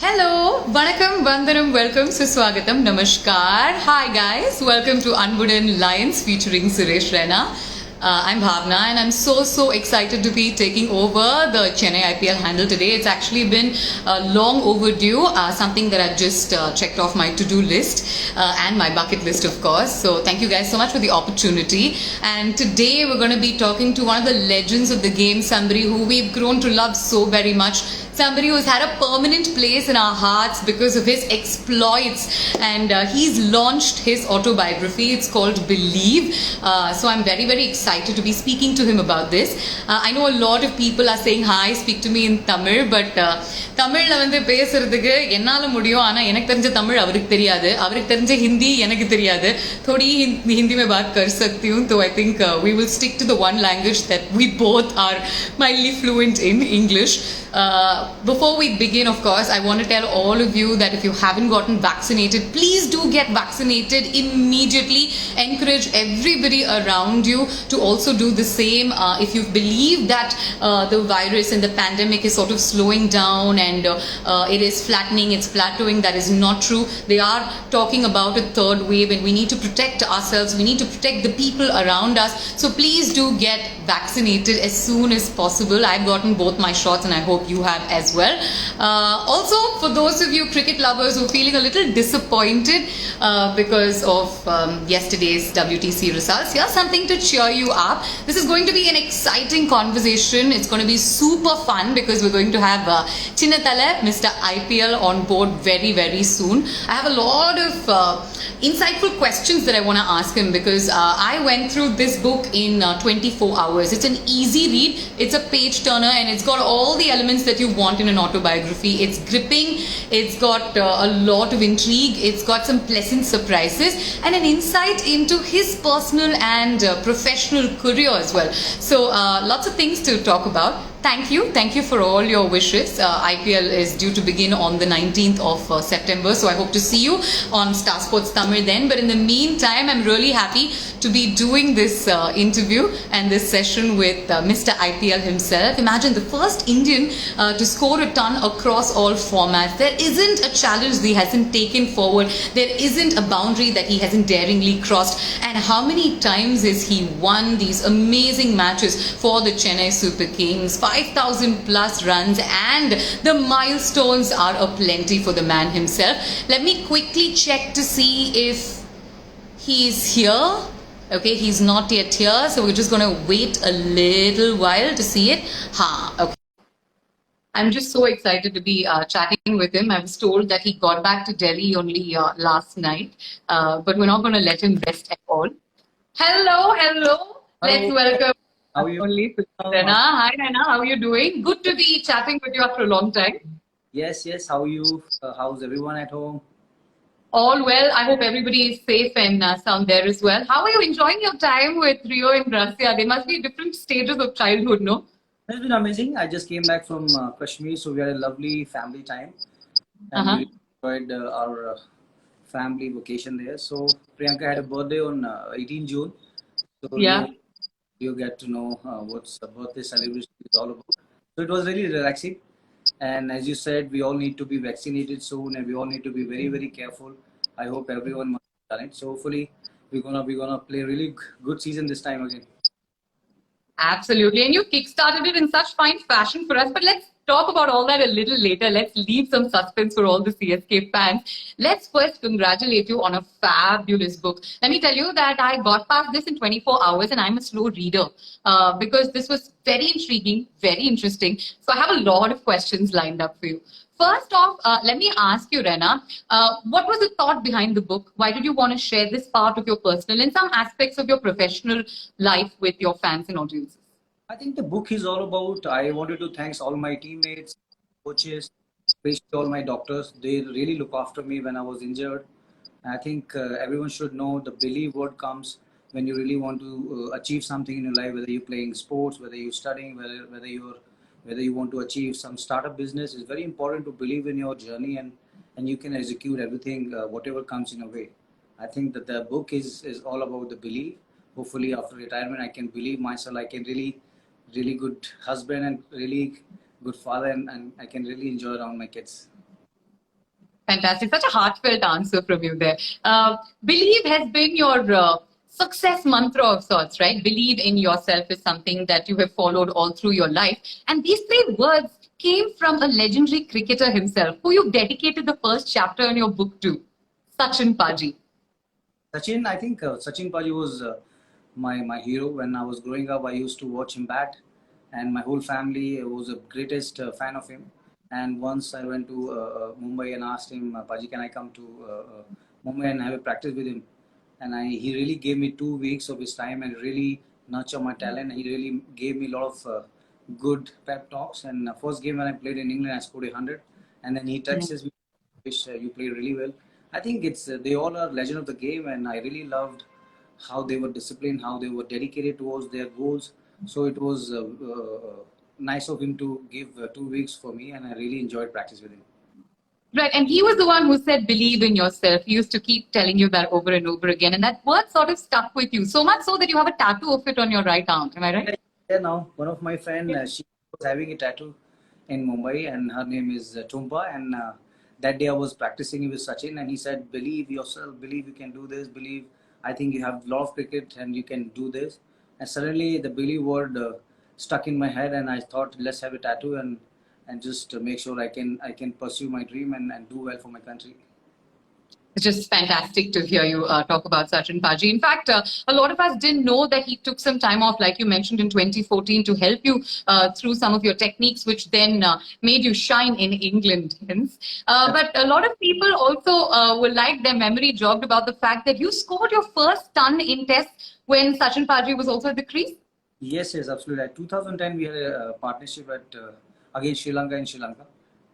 Hello, Vanakkam, Vandanam, welcome, Suswagatam, Namaskar. Hi guys, welcome to Unwooden Lions featuring Suresh Raina. I'm Bhavna and I'm so excited to be taking over the Chennai IPL handle today. It's actually been long overdue, something that I've just checked off my to-do list and my bucket list, of course. So thank you guys so much for the opportunity. And today we're going to be talking to one of the legends of the game, somebody who we've grown to love so very much. Somebody who's had a permanent place in our hearts because of his exploits, and he's launched his autobiography. It's called Believe. So I'm very excited to be speaking to him about this. I know a lot of people are saying hi, speak to me in Tamil, but தமிழ்ல வந்து பேசுறதுக்கு என்னால முடியும் ஆனா எனக்கு தெரிஞ்ச தமிழ் அவருக்கு தெரியாது அவருக்கு தெரிஞ்ச ஹிந்தி எனக்கு தெரியாது थोड़ी हिंदी में बात कर सकती हूँ तो I think we will stick to the one language that we both are mildly fluent in, English. Before we begin, of course, I want to tell all of you that if you haven't gotten vaccinated, please do get vaccinated immediately. Encourage everybody around you to also do the same. If you believe that the virus and the pandemic is sort of slowing down and it is flattening, it's plateauing, that is not true. They are talking about a third wave and we need to protect ourselves. We need to protect the people around us. So please do get vaccinated as soon as possible. I've gotten both my shots and I hope you have as well. Also, for those of you cricket lovers who are feeling a little disappointed because of yesterday's WTC results, here's something to cheer you up. This is going to be an exciting conversation. It's going to be super fun because we're going to have Chinnathala, Mr. IPL, on board very soon. I have a lot of insightful questions that I want to ask him because I went through this book in 24 hours. It's an easy read. It's a page turner and it's got all the elements that you want in an autobiography. It's gripping. It's got a lot of intrigue. It's got some pleasant surprises and an insight into his personal and professional career as well. So lots of things to talk about. Thank you for all your wishes. IPL is due to begin on the 19th of September, so I hope to see you on Star Sports Tamil then. But in the meantime, I'm really happy to be doing this interview and this session with Mr. IPL himself. Imagine the first Indian to score a ton across all formats. There isn't a challenge that he hasn't taken forward. There isn't a boundary that he hasn't daringly crossed. And how many times has he won these amazing matches for the Chennai Super Kings? 5,000 plus runs and the milestones are aplenty for the man himself. Let me quickly check to see if he's here. Okay, he's not yet here, so we're just going to wait a little while to see it. Okay. I'm just so excited to be chatting with him. I was told that he got back to Delhi only last night, but we're not going to let him rest at all. Hello. Let's welcome How are you? only Raina. Hi Raina, how are you doing? Good to be chatting with you after a long time. Yes. How are you? How's everyone at home? All well. I hope everybody is safe and sound there as well. How are you enjoying your time with Rio and Russia? They must be different stages of childhood, no? It's been amazing. I just came back from Kashmir, so we had a lovely family time, and we enjoyed our family vacation there. So Priyanka had a birthday on 18 June. So Yeah. you get to know what's a birthday celebration is all about. So it was really relaxing. And as you said, we all need to be vaccinated soon, and we all need to be very careful. I hope everyone must have done it. So hopefully, we're gonna play a really good season this time again. Absolutely. And you kickstarted it in such fine fashion for us. But let's talk about all that a little later. Let's leave some suspense for all the CSK fans. Let's first congratulate you on a fabulous book. Let me tell you that I got past this in 24 hours and I'm a slow reader because this was very intriguing, very interesting. So I have a lot of questions lined up for you. First off, let me ask you, Raina, what was the thought behind the book? Why did you want to share this part of your personal and some aspects of your professional life with your fans and audiences? I think the book is all about. I wanted to thank all my teammates, coaches, especially all my doctors. They really look after me when I was injured. I think everyone should know the believe word comes when you really want to achieve something in your life, whether you're playing sports, whether you're studying, whether you want to achieve some startup business. It's very important to believe in your journey and you can execute everything, whatever comes in your way. I think that the book is all about the belief. Hopefully, after retirement, I can believe myself. I can really good husband and really good father, and I can really enjoy around my kids. Fantastic. Such a heartfelt answer from you there. Believe has been your success mantra of sorts, right? Believe in yourself is something that you have followed all through your life. And these three words came from a legendary cricketer himself, who you dedicated the first chapter in your book to, Sachin Paji. Sachin, I think Sachin Paji was my hero. When I was growing up, I used to watch him bat, and my whole family was the greatest fan of him. And once I went to Mumbai and asked him, Paji, can I come to Mumbai and have a practice with him? And he really gave me 2 weeks of his time and really nurtured my talent. He really gave me a lot of good pep talks. And first game when I played in England, I scored 100. And then he texts me, "Wish you played really well." I think it's they all are legend of the game, and I really loved how they were disciplined, how they were dedicated towards their goals. So it was nice of him to give 2 weeks for me, and I really enjoyed practice with him. Right, and he was the one who said, believe in yourself. He used to keep telling you that over and over again. And that word sort of stuck with you, so much so that you have a tattoo of it on your right arm. Am I right? Yeah, now one of my friend, she was having a tattoo in Mumbai, and her name is Tumpa. And that day I was practicing with Sachin, and he said, "Believe yourself, believe you can do this, believe. I think you have a lot of cricket, and you can do this." And suddenly the believe word stuck in my head, and I thought, let's have a tattoo and just make sure I can pursue my dream and do well for my country. It's just fantastic to hear you talk about Sachin Paji. In fact, a lot of us didn't know that he took some time off, like you mentioned, in 2014 to help you through some of your techniques, which then made you shine in England. But a lot of people also will like their memory jogged about the fact that you scored your first ton in tests when Sachin Paji was also at the crease. Yes, absolutely. At 2010, we had a partnership at against Sri Lanka in Sri Lanka.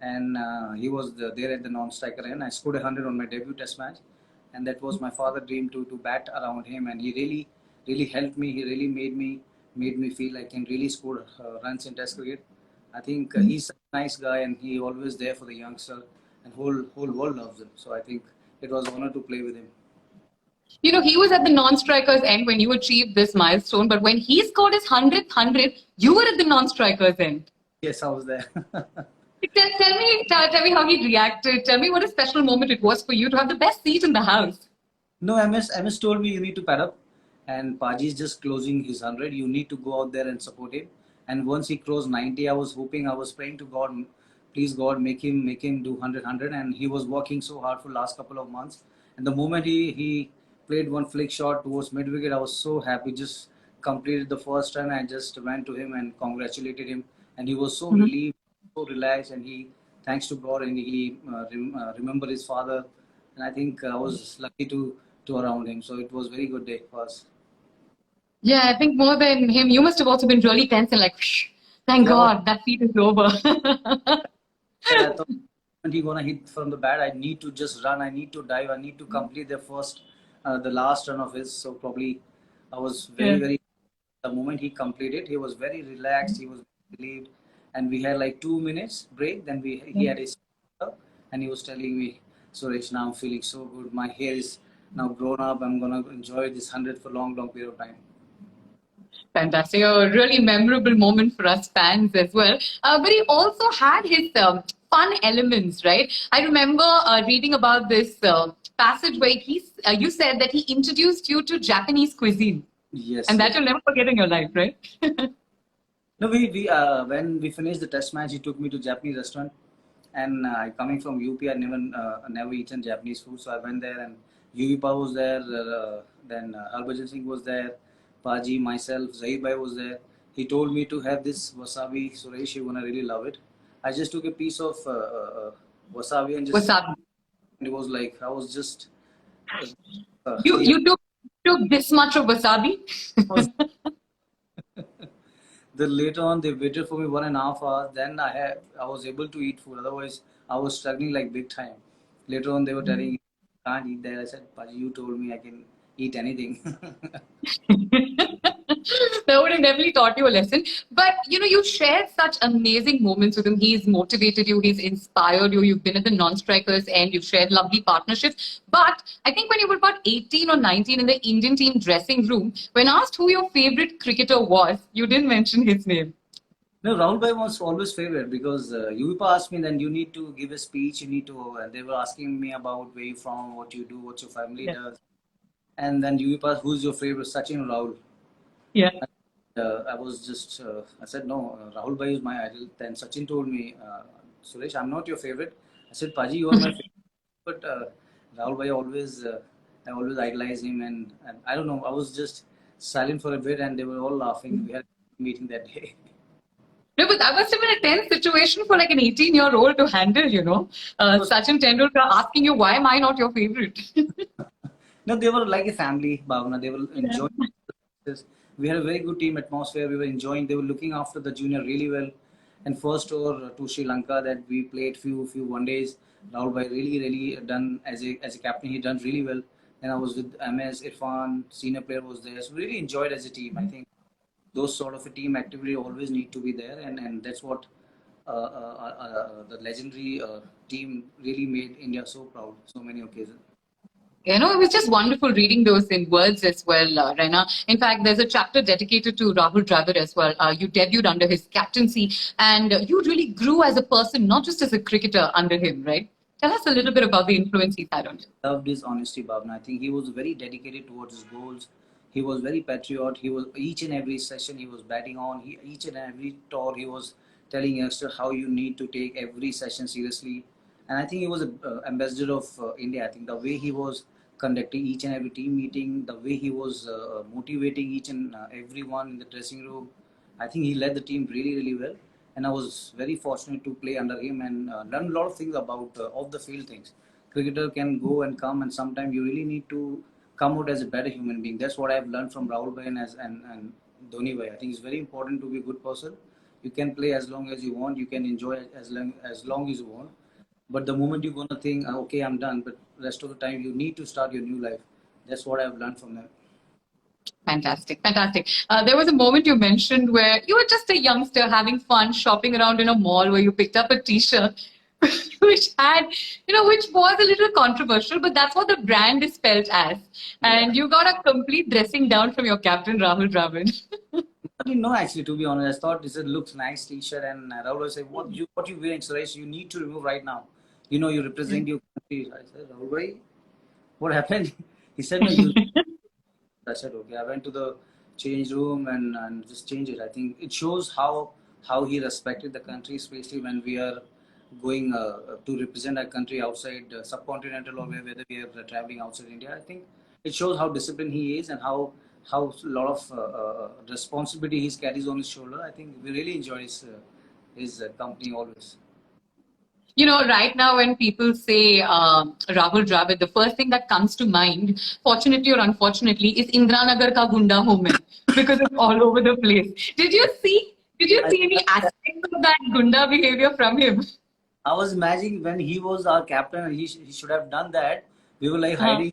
And he was there at the non-striker end. I scored 100 on my debut test match, and that was my father's dream to bat around him. And he really helped me. He really made me feel I can really score runs in test cricket. I think he's a nice guy, and he always there for the youngster, and whole world loves him. So I think it was an honor to play with him. You know, he was at the non-striker's end when you achieved this milestone, but when he scored his 100th, you were at the non-striker's end. Yes, I was there. Tell me how he reacted. Tell me what a special moment it was for you to have the best seat in the house. No, MS told me you need to pad up, and Paji is just closing his 100. You need to go out there and support him. And once he crossed 90, I was praying to God, please God, make him do 100. And he was working so hard for last couple of months. And the moment he played one flick shot towards mid wicket, I was so happy. Just completed the first run. I just went to him and congratulated him, and he was so relieved, so relaxed, and he, thanks to God, and he remembered his father, and I think I was lucky to around him. So it was very good day for us. Yeah, I think more than him, you must have also been really tense and like, thank God that feat is over. I thought when he gonna hit from the bat, I need to just run, I need to dive, I need to complete the last run of his. So probably I was very. The moment he completed, he was very relaxed. He was relieved. And we had like 2 minutes break. Then he had his and he was telling me, Suresh, now I'm feeling so good. My hair is now grown up. I'm gonna enjoy this 100 for long period of time. Fantastic. A really memorable moment for us fans as well. But he also had his fun elements, right? I remember reading about this passage where you said that he introduced you to Japanese cuisine. Yes. And that you'll never forget in your life, right? No, when we finished the test match, he took me to Japanese restaurant, and coming from UP, I never eaten Japanese food, so I went there, and Yuvipa was there, then Harbhajan Singh was there, Paji, myself, Zahir Bhai was there. He told me to have this wasabi, Suresh, you're gonna really love it. I just took a piece of wasabi and just Wasabi. And it was like I was just. You took this much of wasabi? Then later on, they waited for me 1.5 hours. Then I was able to eat food. Otherwise, I was struggling like big time. Later on, they were telling me, can't eat that. I said, Paji, you told me I can eat anything. That would have definitely taught you a lesson. But, you know, you shared such amazing moments with him. He's motivated you. He's inspired you. You've been at the non-strikers end. You've shared lovely partnerships. But I think when you were about 18 or 19 in the Indian team dressing room, when asked who your favorite cricketer was, you didn't mention his name. No, Rahul Bhai was always favorite because UEPA asked me, then you need to give a speech, you need to, they were asking me about where you from, what you do, what your family Yeah. does. And then UEPA asked, who's your favorite, Sachin or Rahul? Yeah. I was just, I said, no, Rahul Bhai is my idol. Then Sachin told me, Suresh, I'm not your favorite. I said, Paji, you are my favorite. But Rahul Bhai always, I always idolize him. And I don't know, I was just silent for a bit and they were all laughing. We had a meeting that day. No, but that must have been a tense situation for like an 18-year-old to handle, you know. Sachin Tendulkar asking you, why am I not your favorite? No, they were like a family, Bhavna. They were enjoying this. We had a very good team atmosphere. We were enjoying. They were looking after the junior really well. And first over to Sri Lanka that we played few one days. Rahul Bhai really done as a captain. He done really well. And I was with MS Irfan, senior player was there. So really enjoyed as a team. I think those sort of a team activity always need to be there, and that's what the legendary team really made India so proud. So many occasions. You know, it was just wonderful reading those in words as well, Raina. In fact, there's a chapter dedicated to Rahul Dravid as well. You debuted under his captaincy, and you really grew as a person, not just as a cricketer under him, right? Tell us a little bit about the influence he's had on you. Loved his honesty, Bhavna. I think he was very dedicated towards his goals. He was very patriot. He was each and every session he was batting on. Each and every tour he was telling youngster how you need to take every session seriously. And I think he was an ambassador of India. I think the way he was conducting each and every team meeting, the way he was motivating each and everyone in the dressing room, I think he led the team really well. And I was very fortunate to play under him and learn a lot of things about off the field things. Cricketer can go and come, and sometimes you really need to come out as a better human being. That's what I've learned from Rahul Bhai and Dhoni Bhai. I think it's very important to be a good person. You can play as long as you want. You can enjoy as long as you want. But the moment you're gonna think, okay, I'm done, but rest of the time you need to start your new life. That's what I've learned from them. Fantastic, fantastic. There was a moment you mentioned where you were just a youngster having fun shopping around in a mall where you picked up a T-shirt which had, you know, which was a little controversial, but that's what the brand is spelled as. And you got a complete dressing down from your captain, Rahul Dravid. I didn't know actually, to be honest. I thought this looks nice T-shirt, and Rahul was saying, "What you wearing, Suresh? You need to remove right now. You know, you represent your country." I said, "Rahul bhai, what happened?" He said, "No, you." I said, "Okay." I went to the change room and just changed it. I think it shows how he respected the country, especially when we are going to represent our country outside subcontinental or whether we are traveling outside India. I think it shows how disciplined he is and how a lot of responsibility he carries on his shoulder. I think we really enjoy his company always. You know, right now when people say Rahul Dravid, the first thing that comes to mind, fortunately or unfortunately, is Indranagar ka gunda home because it's all over the place. Did you see? Did you I, see any aspects of that gunda behavior from him? I was imagining when he was our captain, he should have done that. We were like Huh. hiding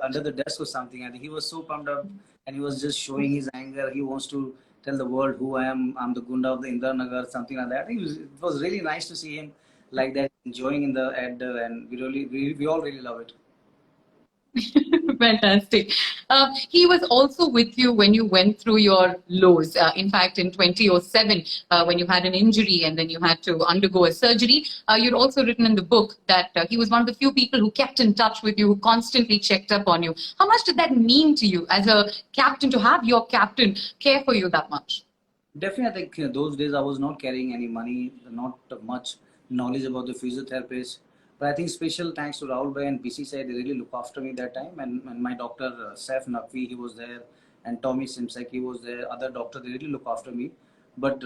under the desk or something. I think he was so pumped up and he was just showing his anger. He wants to tell the world who I am. I'm the Gunda of the Indranagar, something like that. I think it was really nice to see him like that, enjoying in the ad, and we all really love it. Fantastic. He was also with you when you went through your lows. In fact, in 2007, when you had an injury and then you had to undergo a surgery, you'd also written in the book that he was one of the few people who kept in touch with you, who constantly checked up on you. How much did that mean to you as a captain to have your captain care for you that much? Definitely, I think those days I was not carrying any money, not much knowledge about the physiotherapist. But I think special thanks to Rahul Bhai and BC they really look after me that time. And my doctor, Saif Naqvi, he was there. And Tommy Simsek, he was there. Other doctor, they really look after me. But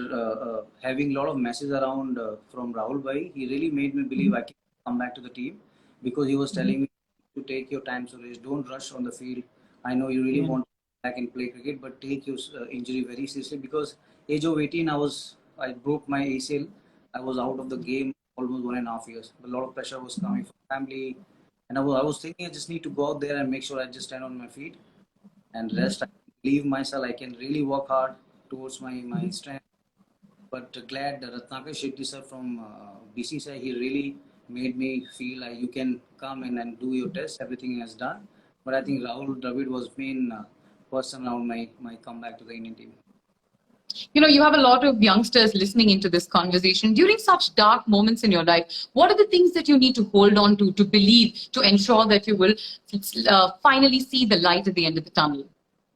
having a lot of messages around from Rahul Bhai, he really made me believe I can come back to the team because he was telling me to take your time, Suresh. Don't rush on the field. I know you really Yeah. want to come back and play cricket, but take your injury very seriously because age of 18, I broke my ACL. I was out of the game almost 1.5 years. A lot of pressure was coming from family, and I was thinking I just need to go out there and make sure I just stand on my feet and rest. I believe myself. I can really work hard towards my strength. But glad that Ratnakar Shetty sir from BCCI, he really made me feel like you can come in and do your test. Everything has done. But I think Rahul Dravid was main person around my comeback to the Indian team. You have a lot of youngsters listening into this conversation. During such dark moments in your life, what are the things that you need to hold on to believe, to ensure that you will finally see the light at the end of the tunnel?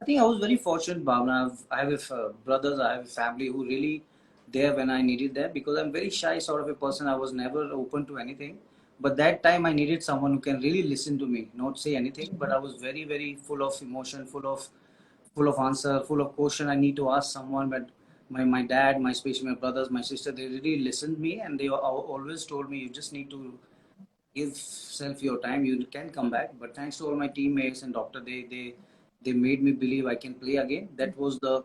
I think I was very fortunate, Bhavna. I have brothers, I have a family who really there when I needed them because I'm very shy sort of a person. I was never open to anything. But that time I needed someone who can really listen to me, not say anything. But I was very, very full of emotion, full of answer, full of question. I need to ask someone. But my dad, my especially my brothers, my sister, they really listened to me and they always told me you just need to give self your time, you can come back. But thanks to all my teammates and doctor, they made me believe I can play again. That was the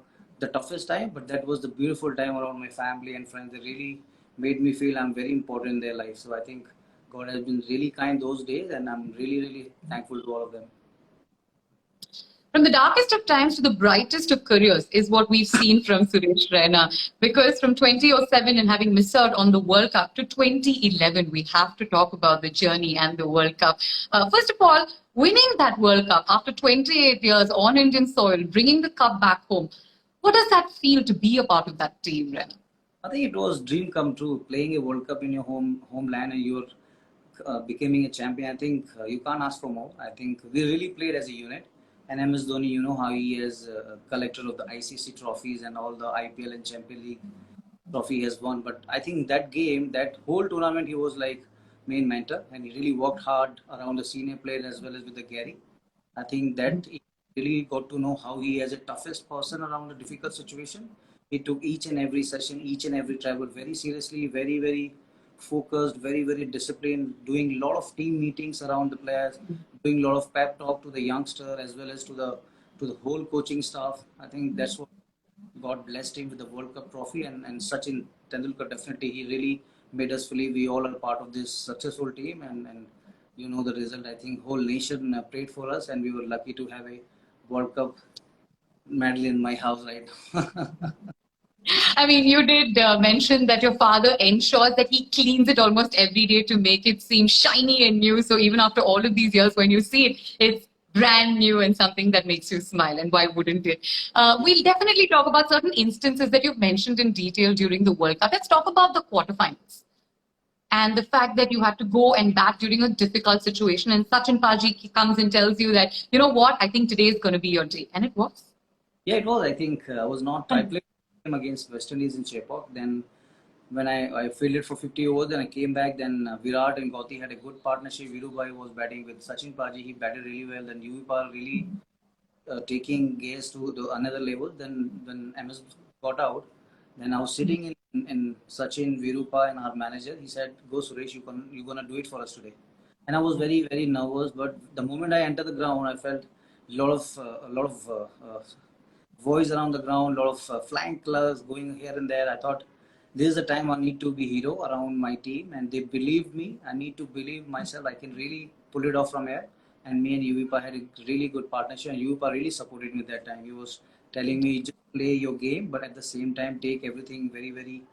toughest time, but that was the beautiful time around my family and friends. They really made me feel I'm very important in their life. So I think God has been really kind those days, and I'm really really thankful to all of them. From the darkest of times to the brightest of careers is what we've seen from Suresh Raina. Because from 2007 and having missed out on the World Cup to 2011, we have to talk about the journey and the World Cup. First of all, winning that World Cup after 28 years on Indian soil, bringing the cup back home. What does that feel to be a part of that team, Raina? I think it was dream come true playing a World Cup in your homeland and you're becoming a champion. I think you can't ask for more. I think we really played as a unit. And MS Dhoni, you know how he is a collector of the ICC trophies and all the IPL and Champions League trophy he has won. But I think that game, that whole tournament, he was like main mentor, and he really worked hard around the senior players as well as with the Gary. I think that he really got to know how he is a toughest person around a difficult situation. He took each and every session, each and every travel very seriously, very, very focused, very, very disciplined, doing a lot of team meetings around the players, doing a lot of pep talk to the youngster as well as to the whole coaching staff. I think that's what God blessed him with the World Cup trophy, and Sachin Tendulkar definitely he really made us believe we all are part of this successful team, and you know the result. I think whole nation prayed for us, and we were lucky to have a World Cup medal in my house right now. I mean, you did mention that your father ensures that he cleans it almost every day to make it seem shiny and new. So even after all of these years, when you see it, it's brand new and something that makes you smile. And why wouldn't it? We'll definitely talk about certain instances that you've mentioned in detail during the World Cup. Let's talk about the quarterfinals and the fact that you had to go and bat during a difficult situation. And Sachin Paji comes and tells you that, you know what, I think today is going to be your day. And it was. Yeah, it was. I think I was not. I played against West Indies in Chepauk. Then when I fielded for 50 overs, then I came back. Then Virat and Gauti had a good partnership. Virubhai was batting with Sachin Paji. He batted really well. Then Yuvipar really taking Gaze to the another level. Then when MS got out, then I was sitting in Sachin, Virupa, and our manager. He said, "Go Suresh, you're gonna do it for us today." And I was very very nervous. But the moment I entered the ground, I felt a lot of voice around the ground, a lot of flying colors going here and there. I thought this is the time I need to be hero around my team, and they believed me. I need to believe myself. I can really pull it off from here. And me and Yuvipa had a really good partnership, and Yuvipa really supported me that time. He was telling me just play your game, but at the same time take everything very very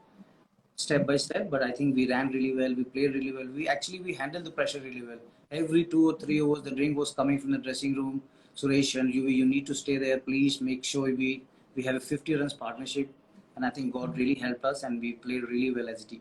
step by step. But I think we ran really well. We played really well. We handled the pressure really well. Every 2 or 3 hours, the ring was coming from the dressing room. Suresh and you need to stay there. Please make sure we have a 50 runs partnership. And I think God really helped us, and we played really well as a team.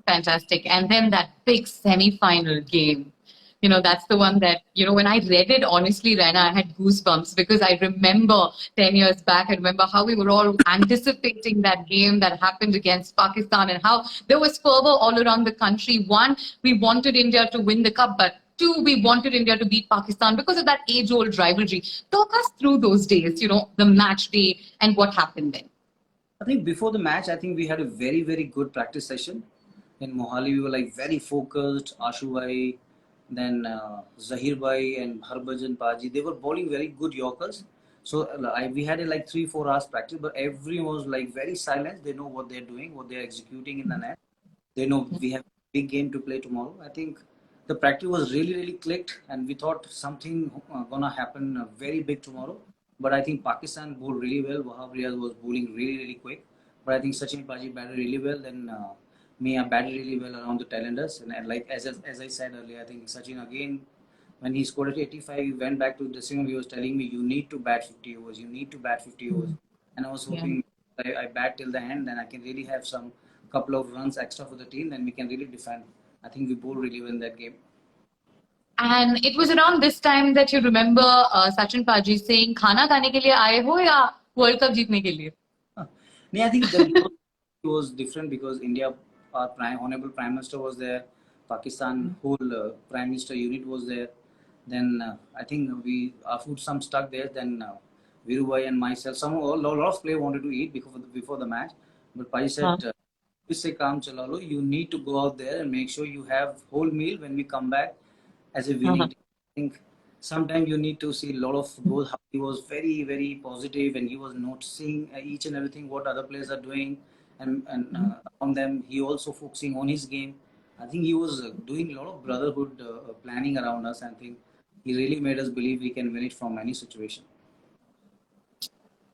Fantastic. And then that big semi-final game. That's the one that, when I read it, honestly, Raina, I had goosebumps because I remember 10 years back, I remember how we were all anticipating that game that happened against Pakistan and how there was fervor all around the country. One, we wanted India to win the cup, but two, we wanted India to beat Pakistan because of that age-old rivalry. Talk us through those days, the match day and what happened then. I think before the match, I think we had a very, very good practice session. In Mohali, we were like very focused. Ashu Bhai, then Zahir Bhai and Harbhajan Paji, they were bowling very good Yorkers. So we had a like 3-4 hours practice, but everyone was like very silent. They know what they're doing, what they're executing in the net. They know we have a big game to play tomorrow. I think the practice was really, really clicked, and we thought something gonna happen very big tomorrow. But I think Pakistan bowled really well. Wahab Riaz was bowling really, really quick. But I think Sachin Paji batted really well. Then Mia batted really well around the tailenders. And like as I said earlier, I think Sachin again, when he scored at 85, he went back to the dressing room. He was telling me, "You need to bat 50 overs. You need to bat 50 overs." and I was Yeah. hoping I bat till the end, then I can really have some couple of runs extra for the team, then we can really defend. I think we bowled really well in that game. And it was around this time that you remember Sachin Paji saying, "खाना खाने के लिए आए हो या World Cup जीतने के लिए?" No, I think that was different because India, our honorable Prime Minister was there, Pakistan whole Prime Minister unit was there. Then I think our food some stuck there. Then Virubhai and myself, a lot of players wanted to eat before the match, but Pai said, "इससे काम चला लो. You need to go out there and make sure you have whole meal when we come back as a winning team." I think sometimes you need to see a lot of goals. How he was very, very positive and he was noticing each and everything what other players are doing, and on them he also focusing on his game. I think he was doing a lot of brotherhood planning around us. I think he really made us believe we can win it from any situation.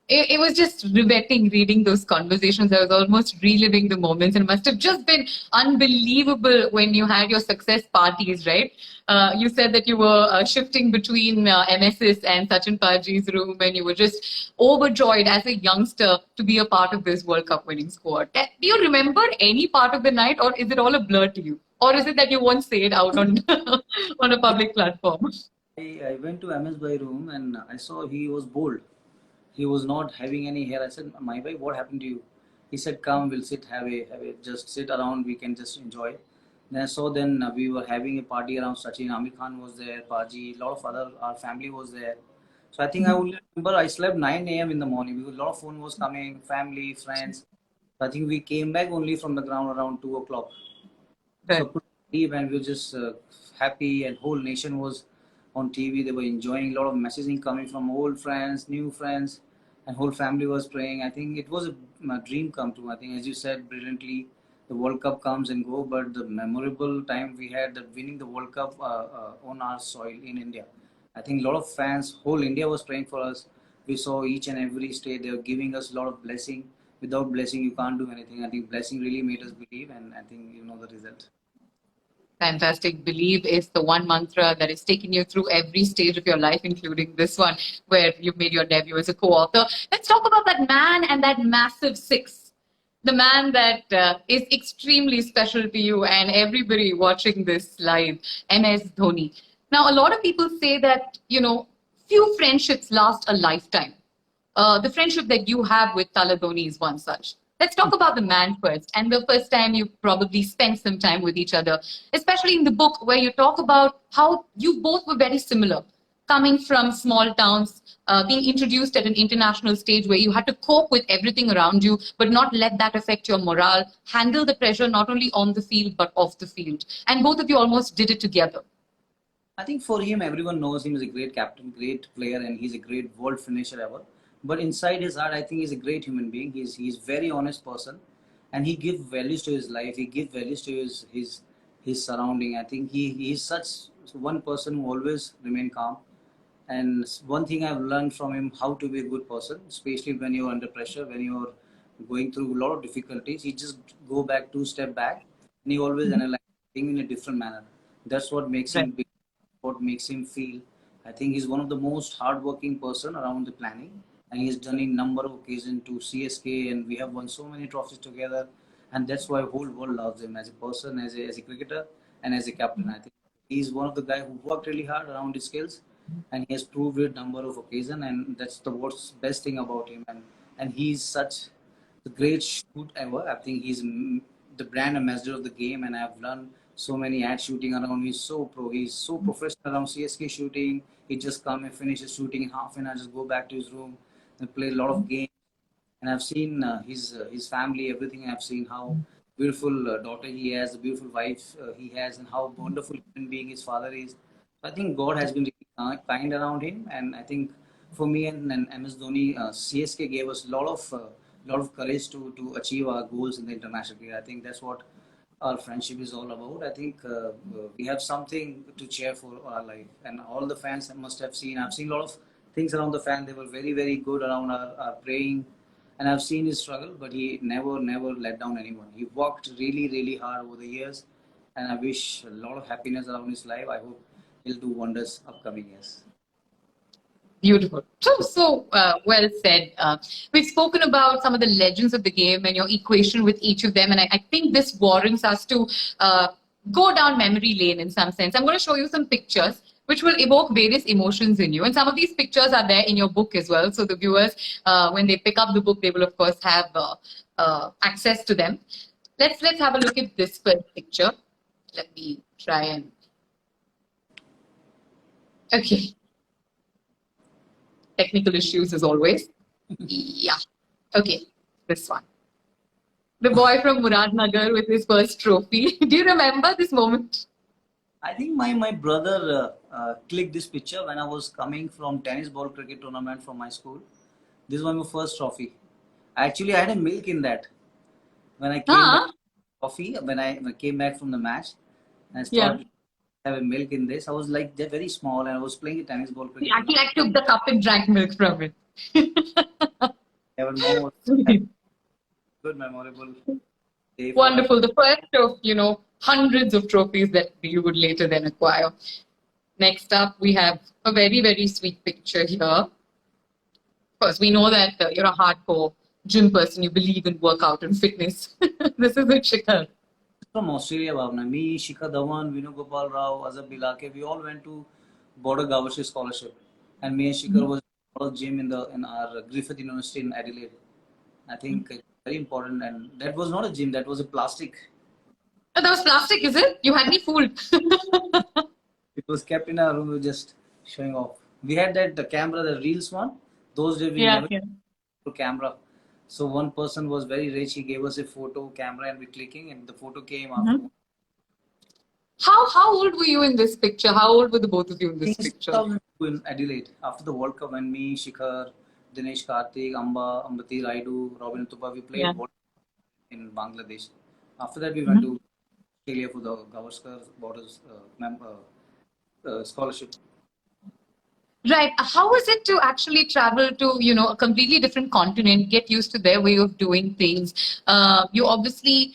It was just riveting reading those conversations. I was almost reliving the moments, and it must have just been unbelievable when you had your success parties, right? You said that you were shifting between MSS and Sachin Paji's room, and you were just overjoyed as a youngster to be a part of this World Cup winning squad. Do you remember any part of the night, or is it all a blur to you? Or is it that you won't say it out on on a public platform? I went to MS by room and I saw he was bold. He was not having any hair. I said, "My boy, what happened to you?" He said, "Come, we'll sit, just sit around. We can just enjoy." Then I saw. Then we were having a party around Sachin. Amir Khan was there, Paji, a lot of other our family was there. So I think I only remember I slept 9 a.m. in the morning because a lot of phone was coming, family, friends. So I think we came back only from the ground around 2 o'clock. So couldn't sleep and we were just happy and whole nation was on TV. They were enjoying a lot of messaging coming from old friends, new friends, and whole family was praying. I think it was a dream come true. I think as you said brilliantly, the World Cup comes and go, but the memorable time we had that winning the World Cup on our soil in India. I think a lot of fans, whole India was praying for us. We saw each and every state they were giving us a lot of blessing. Without blessing, you can't do anything. I think blessing really made us believe, and I think you know the result. Fantastic. Believe is the one mantra that has taken you through every stage of your life, including this one, where you've made your debut as a co-author. Let's talk about that man and that massive six. The man that is extremely special to you and everybody watching this live, MS Dhoni. Now, a lot of people say that, few friendships last a lifetime. The friendship that you have with Taladoni is one such. Let's talk about the man first, and the first time you probably spent some time with each other, especially in the book where you talk about how you both were very similar, coming from small towns, being introduced at an international stage where you had to cope with everything around you, but not let that affect your morale, handle the pressure not only on the field but off the field. And both of you almost did it together. I think for him, everyone knows him as a great captain, great player, and he's a great world finisher ever. But inside his heart, I think he's a great human being. He's very honest person, and he gives values to his life. He gives values to his surrounding. I think he's such one person who always remain calm. And one thing I've learned from him how to be a good person, especially when you're under pressure, when you're going through a lot of difficulties. He just go back 2 step back, and he always analyze things in a different manner. That's what makes him big, what makes him feel. I think he's one of the most hardworking person around the planet, and he's done in number of occasions to CSK, and we have won so many trophies together, and that's why whole world loves him as a person, as a cricketer, and as a captain. I think he's one of the guys who worked really hard around his skills, and he has proved it number of occasions, and that's the what's best thing about him, and he's such the great shoot ever. I think he's the brand ambassador of the game, and I've learned so many ad shooting around. He's so pro. He's so professional around CSK shooting. He just come and finish his shooting in half an hour, just go back to his room and play a lot of games. And I've seen his family, everything. I've seen how beautiful daughter he has, the beautiful wife he has, and how wonderful human being his father is. I think God has been really kind around him, and I think for me and MS Dhoni, CSK gave us a lot of courage to achieve our goals in the international cricket. I think that's what our friendship is all about. I think we have something to cheer for our life, and all the fans must have seen. I've seen a lot of things around the fan. They were very, very good around our praying, and I've seen his struggle, but he never let down anyone. He worked really, really hard over the years, and I wish a lot of happiness around his life. I hope he'll do wonders upcoming years. Beautiful. So well said. We've spoken about some of the legends of the game and your equation with each of them, and I think this warrants us to go down memory lane in some sense. I'm going to show you some pictures which will evoke various emotions in you, and some of these pictures are there in your book as well. So the viewers, when they pick up the book, they will of course have access to them. Let's have a look at this first picture. Let me try and okay. Technical issues as always. Yeah. Okay. This one. The boy from Muradnagar with his first trophy. Do you remember this moment? I think my brother clicked this picture when I was coming from tennis ball cricket tournament from my school. This was my first trophy. Actually, I had a milk in that when I came back. Huh? Coffee when I came back from the match. And I Yeah. started to have a milk in this. I was like they're very small and I was playing a tennis ball He cricket actually tournament. I took the cup and drank milk from it. Our mom was had good memorable day for us. Wonderful. The first of, hundreds of trophies that you would later then acquire. Next up, we have a very, very sweet picture here. Of course, we know that you're a hardcore gym person. You believe in workout and fitness. This is with Shikhar. From Australia, Bhavna. Me, Shikhar Dhawan, Vinu Gopal Rao, Azab Bilake, we all went to Border Gavaskar Scholarship. And me and Shikhar was gym in our Griffith University in Adelaide. I think it's very important. And that was not a gym, that was a plastic. Oh, that was plastic, is it? You had me fooled. It was kept in our room, we were just showing off. We had that the camera, the reels one. Those days we Yeah, never yeah. to camera. So one person was very rich. He gave us a photo camera, and we clicking, and the photo came after. Mhm. How old were you in this picture? How old were the both of you in I this think it's picture? 2002 in Adelaide after the World Cup when me, Shikhar, Dinesh Karthik, Ambati Raidu, Robin Tupa, we played Yeah. World Cup in Bangladesh. After that, we went Mhm. to Australia for the Gavaskar Borders scholarship. Right. How was it to actually travel to, a completely different continent, get used to their way of doing things? You obviously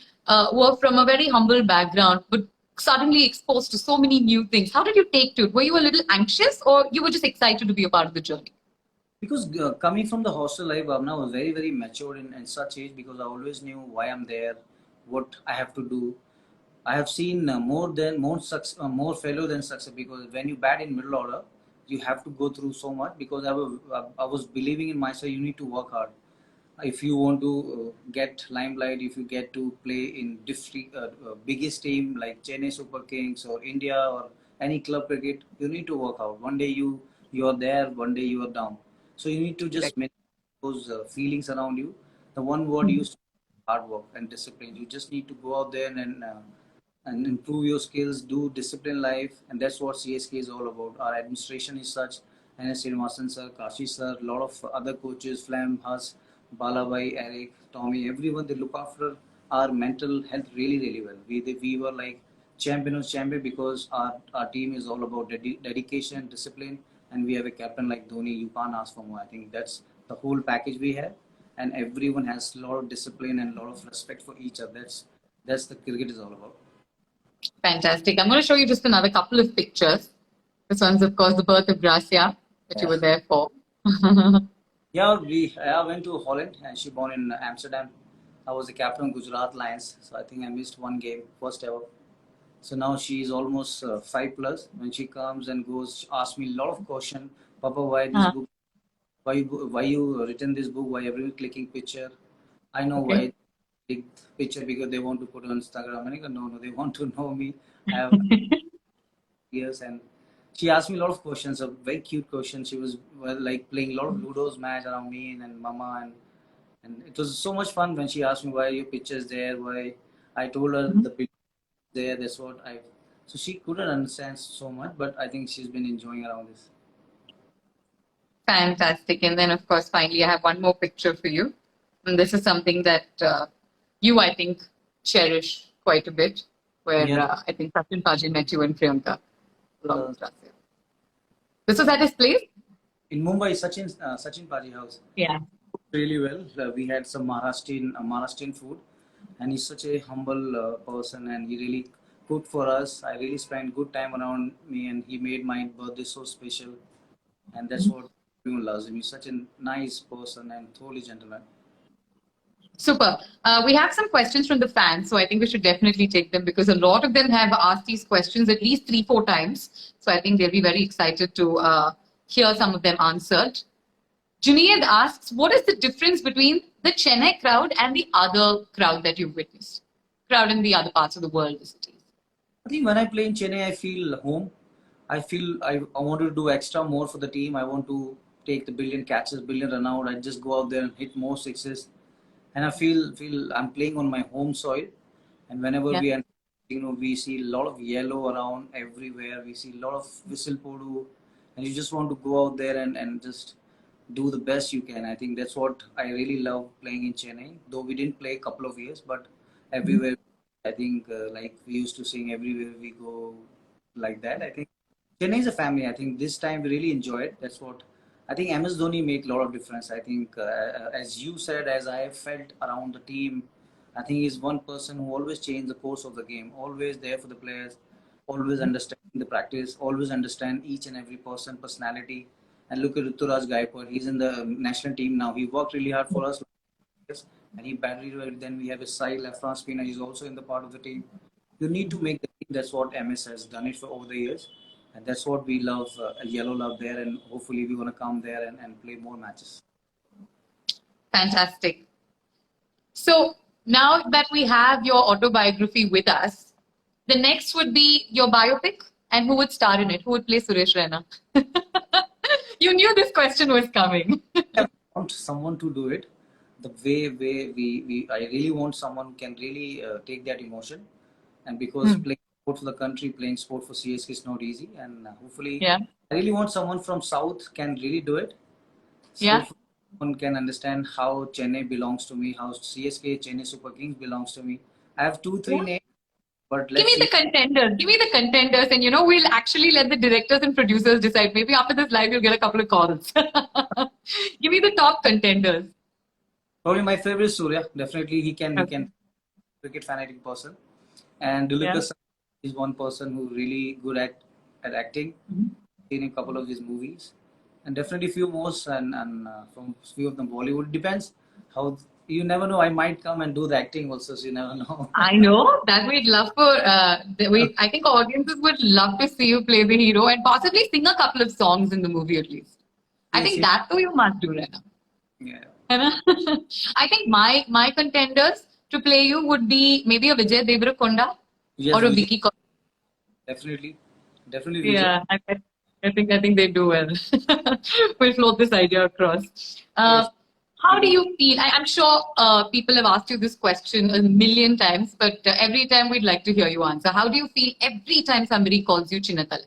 were from a very humble background, but suddenly exposed to so many new things. How did you take to it? Were you a little anxious or you were just excited to be a part of the journey? Because coming from the hostel life, Bhavna was very, very matured in such age because I always knew why I'm there, what I have to do. I have seen more failure than success because when you bat in middle order, you have to go through so much because I was believing in myself. You need to work hard if you want to get limelight, if you get to play in biggest team like Chennai Super Kings or India or any club cricket, you need to work out. One day you are there, one day you are down. So you need to Correct. just manage those feelings around you. The one word used hard work and discipline. You just need to go out there and improve your skills, do discipline life, and that's what CSK is all about. Our administration is such. NS Srinivasan sir, Kashi sir, a lot of other coaches, Flam, Hus, Balabai, Eric, Tommy, everyone, they look after our mental health really, really well. We were like champion because our team is all about dedication, discipline, and we have a captain like Dhoni. You can't ask for more. I think that's the whole package we have, and everyone has a lot of discipline and a lot of respect for each other. That's the cricket is all about. Fantastic. I'm going to show you just another couple of pictures. This one's, of course, the birth of Gracia that you Yeah. were there for. Yeah, I went to Holland and she born in Amsterdam. I was the captain of Gujarat Lions, so I think I missed one game, first ever. So now she is almost 5 plus. When she comes and goes, she asks me a lot of question. Papa, why this Uh, book? Why you written this book? Why everyone clicking picture? I know okay. why big picture because they want to put on Instagram. And I go, no, they want to know me. I have years and she asked me a lot of questions, a very cute question. She was like playing a lot of Ludo's match around me and Mama and it was so much fun when she asked me why your pictures there, why I told her Mhm. the picture there, that's what I so she couldn't understand so much, but I think she's been enjoying around this. Fantastic. And then, of course, finally, I have one more picture for you. And this is something that you, I think, cherish quite a bit, where Yeah. I think Sachin Paji met you and Priyanka along Uh, with Gracia. This was at his place? in Mumbai, Sachin Paji house. Yeah. Really well. We had some Maharashtrian food, and he's such a humble person, and he really cooked for us. I really spent good time around me, and he made my birthday so special, and that's what everyone loves him. He's such a nice person and totally gentleman. Super. We have some questions from the fans, so I think we should definitely take them because a lot of them have asked these questions at least 3-4 times. So I think they'll be very excited to hear some of them answered. Junaid asks, what is the difference between the Chennai crowd and the other crowd that you've witnessed? Crowd in the other parts of the world, the cities. I think when I play in Chennai, I feel home. I feel I want to do extra more for the team. I want to take the billion catches, billion run out. I just go out there and hit more sixes. And I feel I'm playing on my home soil. And whenever Yeah. we are, we see a lot of yellow around everywhere. We see a lot of whistle podu. And you just want to go out there and just do the best you can. I think that's what I really love playing in Chennai. Though we didn't play a couple of years, but everywhere, I think like we used to sing everywhere we go like that. I think Chennai is a family. I think this time we really enjoy it. That's what I think. MS Dhoni make a lot of difference. I think, as you said, as I have felt around the team, I think he's one person who always changed the course of the game. Always there for the players. Always understanding the practice. Always understand each and every person personality. And look at Ruturaj Gaikwad. He's in the national team now. He worked really hard for us, and he battled well. Then we have a Sai Lafran spinner. He's also in the part of the team. You need to make the team. That's what MS has done it for over the years. And that's what we love, yellow love there. And hopefully we're going to come there and play more matches. Fantastic. So now that we have your autobiography with us, the next would be your biopic, and who would star in it? Who would play Suresh Raina? You knew this question was coming. I want someone to do it the way I really want someone who can really take that emotion. And because playing sport for the country, playing sport for CSK is not easy. And hopefully, Yeah. I really want someone from South can really do it. So Yeah. someone can understand how Chennai belongs to me, how CSK, Chennai Super Kings belongs to me. I have 2-3 names, but Give let's me see. the contenders. Give me the contenders, and we'll actually let the directors and producers decide. Maybe after this live, you'll get a couple of calls. Give me the top contenders. Probably my favorite is Surya. Definitely, he can cricket fanatic person. And Dilip Yeah. is one person who really good at acting. Seen a couple of his movies, and definitely few more, and from few of them Bollywood. Depends how, you never know. I might come and do the acting also, so you never know. I know that we'd love for. I think audiences would love to see you play the hero and possibly sing a couple of songs in the movie at least. I think that too you must do, Rena. Yeah. I think my contenders to play you would be maybe a Vijay Deverakonda Yes, or a Vijay, Vicky. definitely Vijay. Yeah, I think they do well. We'll float this idea across. Yes. How do you feel? I'm sure people have asked you this question a million times, but every time we'd like to hear you answer. How do you feel every time somebody calls you Chinnatal?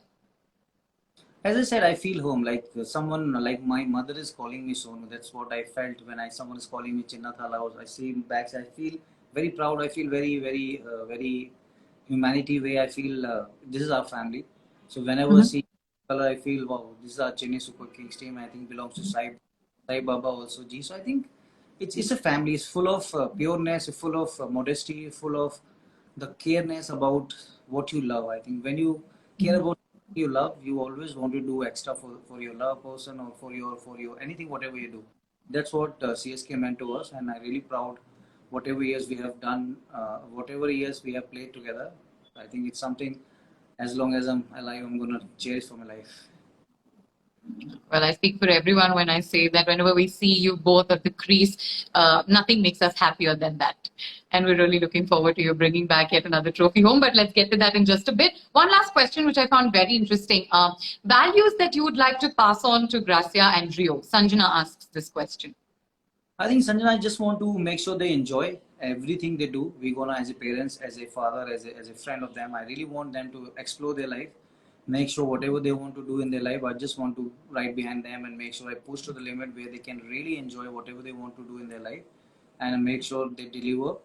As I said, I feel home. Like someone, like my mother is calling me Sonu. That's what I felt when someone is calling me Chinnathala. I see him back. I feel very proud. I feel very humanity way. I feel this is our family. So whenever I see color, I feel wow, this is our Chennai Super Kings team. I think belongs to Sai Baba also. G. So I think it's a family. It's full of pureness, full of modesty, full of the careness about what you love. I think when you care about you love, you always want to do extra for your love person or for your anything, whatever you do. That's what CSK meant to us, and I'm really proud. Whatever years we have done, whatever years we have played together, I think it's something. As long as I'm alive, I'm gonna cherish for my life. Well, I speak for everyone when I say that whenever we see you both at the crease, nothing makes us happier than that. And we're really looking forward to you bringing back yet another trophy home. But let's get to that in just a bit. One last question, which I found very interesting. Values that you would like to pass on to Gracia and Rio. Sanjana asks this question. I think Sanjana, I just want to make sure they enjoy everything they do. We're gonna, as a parents, as a father, as a friend of them, I really want them to explore their life. Make sure whatever they want to do in their life, I just want to ride behind them and make sure I push to the limit where they can really enjoy whatever they want to do in their life, and make sure they deliver.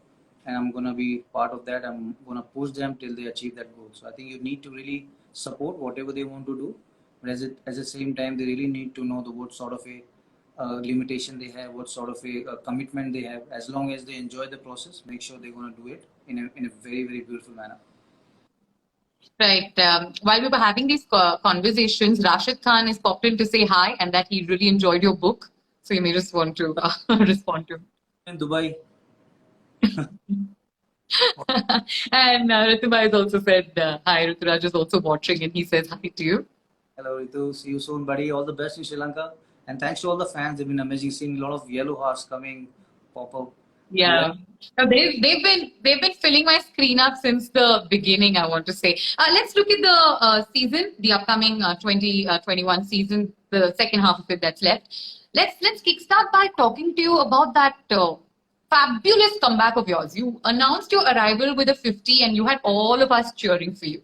And I'm gonna be part of that. I'm gonna push them till they achieve that goal. So I think you need to really support whatever they want to do, but at the same time, they really need to know the what sort of a limitation they have, what sort of a commitment they have. As long as they enjoy the process, make sure they're gonna do it in a very beautiful manner. Right. While we were having these conversations, Rashid Khan is popped in to say hi and that he really enjoyed your book. So you may just want to respond to. In Dubai. And Ritubai has also said hi. Rituraj is also watching and he says hi to you. Hello, Ritu. See you soon, buddy. All the best in Sri Lanka. And thanks to all the fans. They've been amazing. Seeing a lot of yellow hearts coming pop up. Yeah. Now they've been filling my screen up since the beginning. I want to say. Let's look at the season, the upcoming 2021 season, the second half of it that's left. Let's kickstart by talking to you about that fabulous comeback of yours. You announced your arrival with a 50, and you had all of us cheering for you.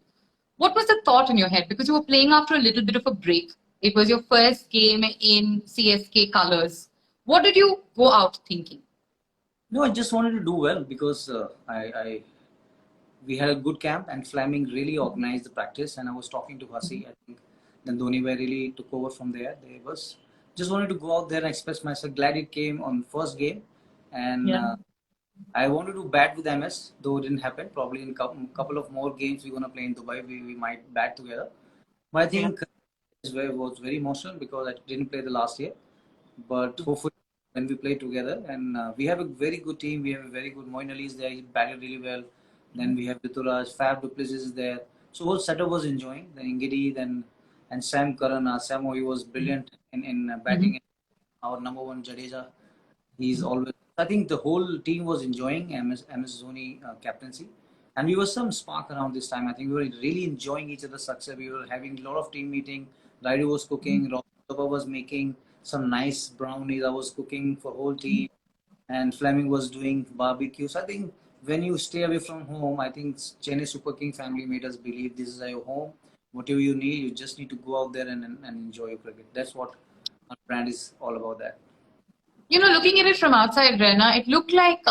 What was the thought in your head? Because you were playing after a little bit of a break. It was your first game in CSK colors. What did you go out thinking? No, I just wanted to do well because we had a good camp and Fleming really organized the practice. And I was talking to Hasi. I think then Dhoni really took over from there. They was just wanted to go out there and express myself. Glad it came on first game, and Yeah. I wanted to bat with MS, though it didn't happen. Probably in couple of more games we're gonna play in Dubai, we might bat together. But I Yeah. think it was very emotional because I didn't play the last year. But hopefully when we play together, and we have a very good team. We have a very good Moin Ali is there. He batted really well. Then we have Rituraj, Fab Duplessis is there. So whole setup was enjoying. Then Ingidi, then and Sam Curran. Samo, he was brilliant in Mhm. batting. Our number one Jadeja, he's always. I think the whole team was enjoying MS Dhoni captaincy, and we were some spark around this time. I think we were really enjoying each other's success. We were having a lot of team meeting. Raidu was cooking. Rob was making some nice brownies. I was cooking for whole team, and Fleming was doing barbecues. I think when you stay away from home, I think Chennai Super King family made us believe this is your home. Whatever you need, you just need to go out there and enjoy your cricket. That's what our brand is all about. That. Looking at it from outside, Rena, it looked like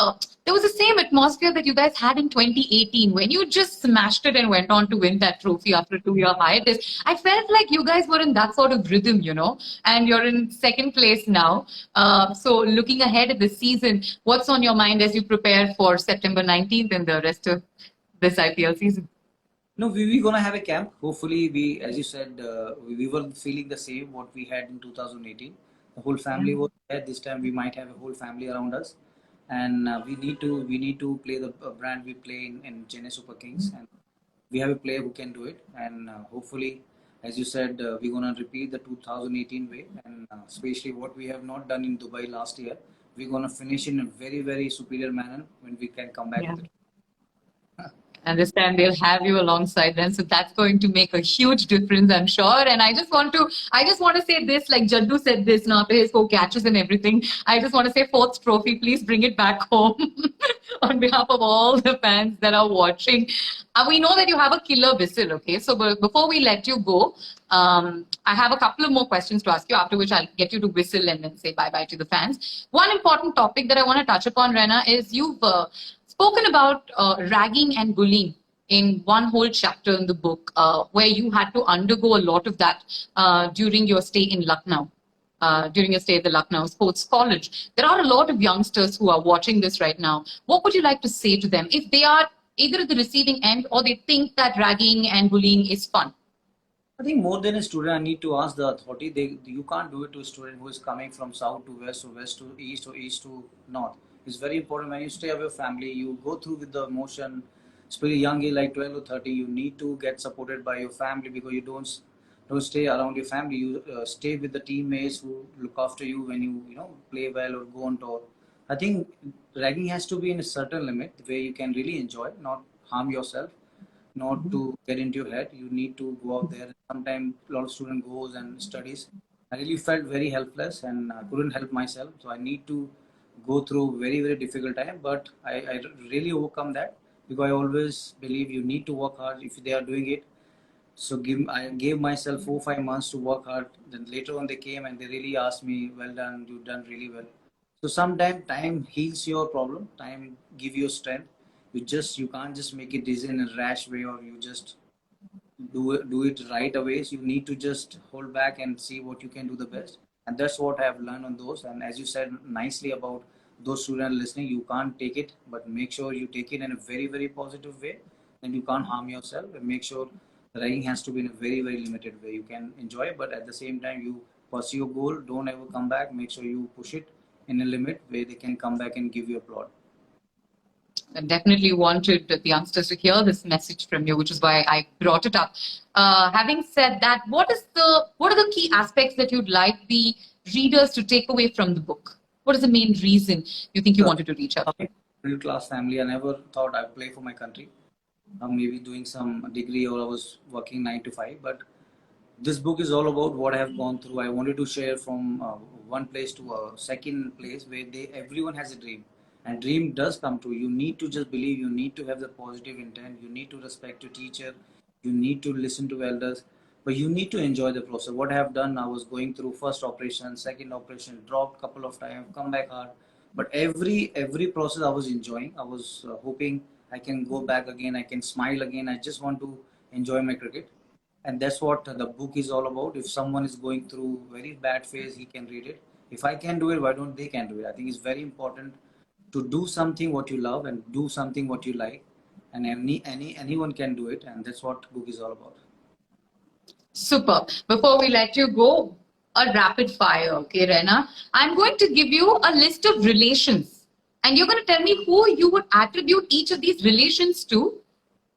there was the same atmosphere that you guys had in 2018 when you just smashed it and went on to win that trophy after a 2-year hiatus. I felt like you guys were in that sort of rhythm, and you're in second place now. So, looking ahead at the season, what's on your mind as you prepare for September 19th and the rest of this IPL season? No, we gonna have a camp. Hopefully, as you said, we were feeling the same what we had in 2018. The whole family was there. This time, we might have a whole family around us, and we need to play the brand we play in Chennai Super Kings, and we have a player who can do it. And hopefully, as you said, we're gonna repeat the 2018 way, and especially what we have not done in Dubai last year, we're gonna finish in a very very superior manner when we can come back Yeah. with it. And this time they'll have you alongside them, so that's going to make a huge difference, I'm sure. And I just want to say this, like Jaddu said this now after his 4 catches and everything. I just want to say, fourth trophy, please bring it back home on behalf of all the fans that are watching. We know that you have a killer whistle, okay? So before we let you go, I have a couple of more questions to ask you, after which I'll get you to whistle and then say bye bye to the fans. One important topic that I want to touch upon, Rena, is you've spoken about ragging and bullying in one whole chapter in the book, where you had to undergo a lot of that during your stay in Lucknow. During your stay at the Lucknow Sports College. There are a lot of youngsters who are watching this right now. What would you like to say to them if they are either at the receiving end or they think that ragging and bullying is fun? I think more than a student, I need to ask the authority. You can't do it to a student who is coming from south to west, or west to east, or east to north. It's very important when you stay away from family. You go through with the emotion. Especially young age, like 12 or 30, you need to get supported by your family because you don't stay around your family. You stay with the teammates who look after you when you play well or go on tour. I think ragging has to be in a certain limit where you can really enjoy, not harm yourself, not to get into your head. You need to go out there. Sometimes a lot of student goes and studies. I really felt very helpless and couldn't help myself. So I need to go through very very difficult time. But I really overcome that because I always believe you need to work hard if they are doing it. So I gave myself 4 5 months to work hard. Then later on they came and they really asked me, "Well done, you've done really well." So sometimes time heals your problem. Time give you strength. You can't just make it decision in a rash way, or you just do it right away. So you need to just hold back and see what you can do the best. And that's what I have learned on those. And as you said nicely about those students listening, you can't take it, but make sure you take it in a very very positive way. then you can't harm yourself. And make sure the riding has to be in a very, very limited way. You can enjoy it, but at the same time, you pursue your goal. Don't ever come back. Make sure you push it in a limit where they can come back and give you applaud. I definitely wanted the youngsters to hear this message from you, which is why I brought it up. Having said that, what are the key aspects that you'd like the readers to take away from the book? What is the main reason you think you wanted to reach out? Middle class family. I never thought I'd play for my country. Maybe doing some degree, or I was working 9 to 5. But this book is all about what I have gone through. I wanted to share from one place to a second place where everyone has a dream, and dream does come true. You need to just believe. You need to have the positive intent. You need to respect your teacher. You need to listen to elders, but you need to enjoy the process. What I have done, I was going through first operation, second operation, dropped couple of times, come back hard. But every process I was enjoying. I was hoping I can go back again. I can smile again. I just want to enjoy my cricket, and that's what the book is all about. If someone is going through very bad phase, he can read it. If I can do it, why don't they can do it? I think it's very important to do something what you love and do something what you like, and anyone can do it, and that's what book is all about. Super. Before we let you go, a rapid fire, okay, Rena? I'm going to give you a list of relations, and you're going to tell me who you would attribute each of these relations to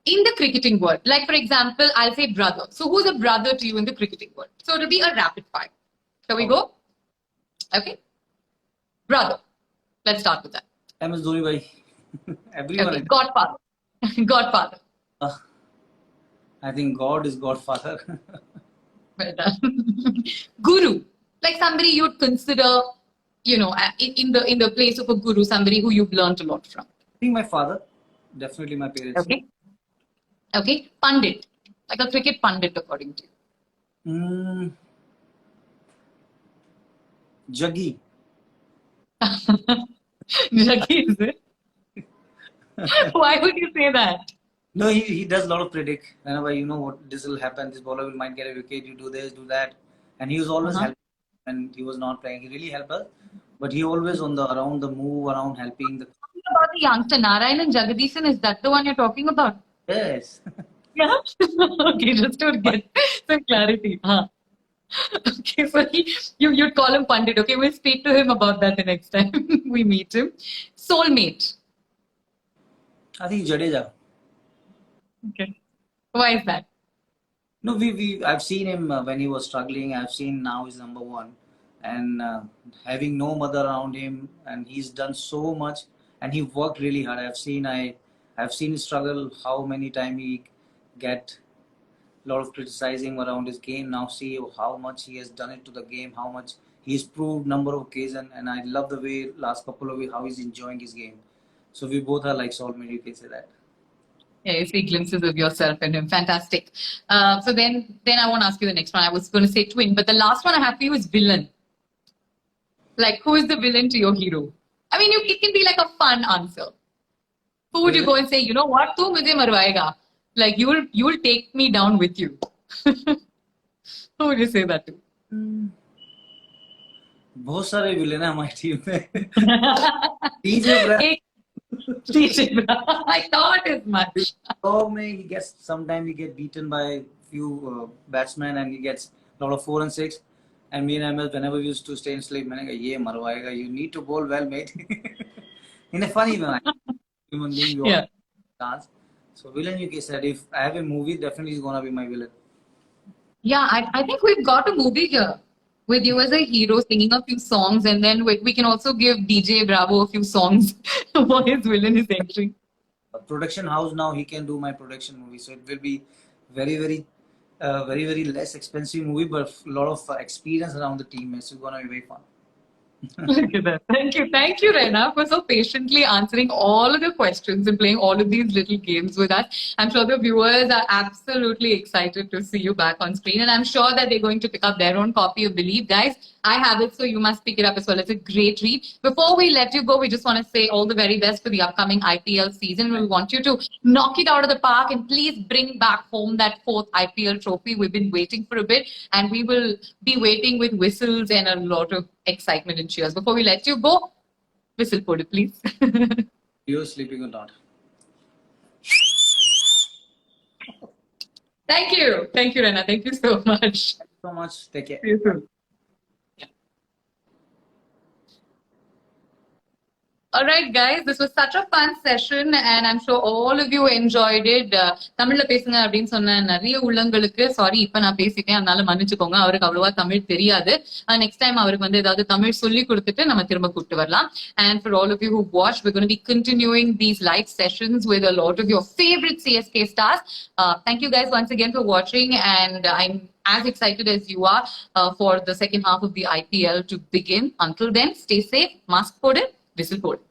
in the cricketing world. Like, for example, I'll say brother. So who's a brother to you in the cricketing world? So it'll be a rapid fire. Shall we go? Okay. Brother. Let's start with that. MS Dhoni bhai. Everyone. Okay. Godfather. Godfather. I think God is Godfather. Well done. Guru. Like somebody you'd consider, in the place of a guru, somebody who you've learned a lot from. I think my father. Definitely my parents. Okay. Okay. Pundit. Like a cricket pundit, according to you. Jaggi. Jaggi, is it? Why would you say that? No, he does a lot of predict. Whenever you know what this will happen, this bowler might get a wicket, you do this, do that. And he was always helping when he was not playing. He really helped us. But he always around the move, around helping the... About the youngster Narayan Jagadisan, is that the one you're talking about? Yes. Yeah. Okay, just to get some clarity. Okay, so you'd call him Pandit. Okay, we'll speak to him about that the next time we meet him. Soulmate. I think Jadeja. Okay. Why is that? No, I've seen him when he was struggling. I've seen now he's number one, and having no mother around him, and he's done so much, and he worked really hard. I've seen his struggle. How many times he get a lot of criticizing around his game. Now see how much he has done it to the game. How much he's proved number of occasions, and I love the way last couple of weeks how he's enjoying his game. So we both are like soulmates. You can say that. Yeah, you see glimpses of yourself in him. Fantastic. So then I won't ask you the next one. I was going to say twin, but the last one I have for you is villain. Like, who is the villain to your hero? I mean, it can be like a fun answer. Who would you go and say, you know what, tu mujhe marwayega? Like, you'll take me down with you. Who would you say that to? बहुत सारे villain हैं हमारी team में. DJ I thought as much. So sometimes he get beaten by a few batsmen, and he gets a lot of 4 and 6. And me and MS, whenever we used to stay in sleep, मैंने कहा ये मरवाएगा. You need to bowl well, mate. In a funny way. Human being, you Yeah. dance. So villain, you said if I have a movie, definitely is gonna be my villain. Yeah, I think we've got a movie here with you as a hero singing a few songs, and then we can also give DJ Bravo a few songs for his villain is entering. A production house now, he can do my production movie, so it will be very less expensive movie, but a lot of experience around the team. So it's gonna be very fun. Look at that. Thank you, Rena, for so patiently answering all of the questions and playing all of these little games with us. I'm sure the viewers are absolutely excited to see you back on screen, and I'm sure that they're going to pick up their own copy of Believe. Guys, I have it, so you must pick it up as well. It's a great read. Before we let you go, we just want to say all the very best for the upcoming IPL season. We want you to knock it out of the park and please bring back home that 4th IPL trophy. We've been waiting for a bit, and we will be waiting with whistles and a lot of excitement and cheers. Before we let you go, whistle for it, please. You're sleeping or not? Thank you, Rana. Thank you so much. Thank you so much. Take care. See you soon. All right, guys, this was such a fun session, and I'm sure all of you enjoyed it. தமிழ்ல பேசுங்க அப்படின்னு சொன்ன நிறைய உள்ளங்களுக்கு sorry இப்ப நான் பேசிட்டேன், அதனால மன்னிச்சுக்கோங்க. அவருக்கு அவ்வளவா தமிழ் தெரியாது. நெக்ஸ்ட் டைம் அவருக்கு வந்து ஏதாவது தமிழ் சொல்லி கொடுத்துட்டு நம்ம திரும்ப கூப்பிட்டு வரலாம். And for all of you who watched, we're going to be continuing these live sessions with a lot of your favorite CSK stars. Thank you guys once again for watching, and I'm as excited as you are for the second half of the IPL to begin. Until then, stay safe, mask போடு, whistle போடு.